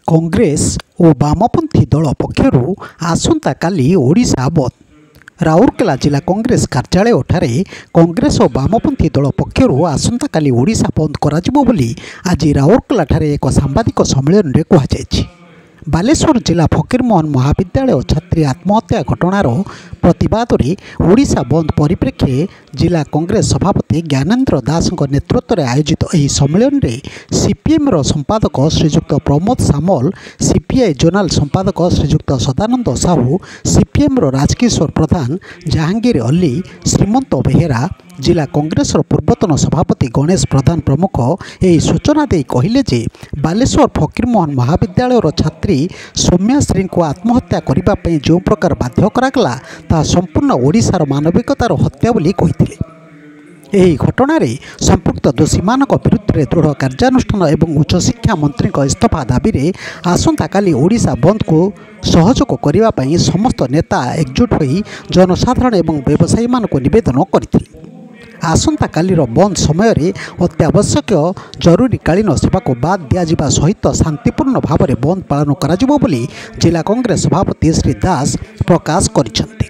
कांग्रेस और वामपंथी दल पक्षर आसंता काली ओडिशा बंद। राउरकेला जिला कांग्रेस कार्यालय ठारे कांग्रेस और वामपंथी दल पक्षर आसंता काली ओडिशा बंद कराजिबो बोली आज राउरकेला ठारे एक सांबादिक सम्मेलन में कहुଯାଇଛି। बालेश्वर जिला फकीरमोहन महाविद्यालय छात्री आत्महत्या घटनार प्रतिवाद में ओडिशा बंद परिप्रेक्षी जिला कांग्रेस सभापति ज्ञानेन्द्र दास नेतृत्व में आयोजित यह सम्मेलन में सीपीएम संपादक श्रीजुक्त प्रमोद सामल, सीपीआई जोनाल संपादक श्रीजुक्त सदानंद साहू, सीपीएम राजकिशोर प्रधान, जहांगीर अली, श्रीमंत बेहेरा, जिला कांग्रेस पूर्वतन सभापति गणेश प्रधान प्रमुख यही सूचना दे कहले जे बालेश्वर फकीरमोहन महाविद्यालय छात्री सौम्याश्री को आत्महत्या करने जो प्रकार बाध्य करागला ता संपूर्ण ओडिशार मानविकतार हत्या बोली कहिथिले। यही घटन संपुक्त दोषी मान विरुद्ध में दृढ़ कार्यानुष्ठान एवं उच्चशिक्षा मंत्री इस्तीफा दाबी आसंता काली ओडिशा बंद को सहयोग करने समस्त नेता एकजुट हो जनसाधारण एवं व्यवसायी मान निवेदन करथिले। आसंता कालीर बंद समय अत्यावश्यक जरूरीकालीन सेवा को बाद दिया सहित शांतिपूर्ण भाव में बंद पालन करा बोली जिला कांग्रेस सभापति श्री दास प्रकाश करिसेंति।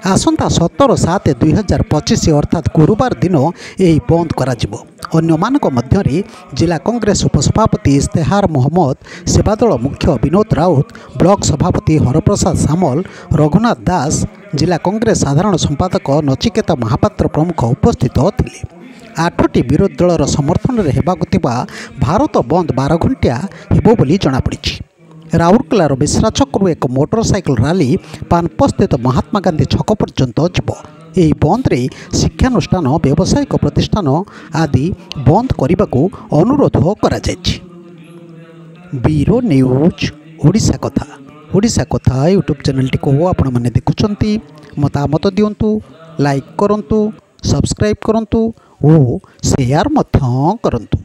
आसंता 17/7/2025 अर्थात गुरुवार दिन यही बंद कराजिबो। अन्यमानक मध्यरे जिला कांग्रेस उपसभापति इस्तेहार मोहम्मद, सेवादल मुख्य विनोद राउत, ब्लॉक सभापति हरप्रसाद सामल, रघुनाथ दास, जिला कांग्रेस साधारण संपादक नचिकेता महापात्र प्रमुख उपस्थित थिले। 8टी विरोधी दलर समर्थन में होगा भारत बंद 12 घंटिया हेबो बोली जଣାपड़ी। राउरकेलार बेसरा छकरू एक मोटरसाइकिल रैली पानप स्थित महात्मा गांधी छक पर्यंत जीव। यही बंद रे शिक्षानुष्ठान, व्यावसायिक प्रतिष्ठान आदि बंद करने को अनुरोध करा जायछि। ब्यूरो न्यूज ओडिशा कथा यूट्यूब चैनल टी को आपण माने देखुछंती। मतामत दियंतु, लाइक करंतु, सब्सक्राइब करंतु और शेयर मध्य करंतु।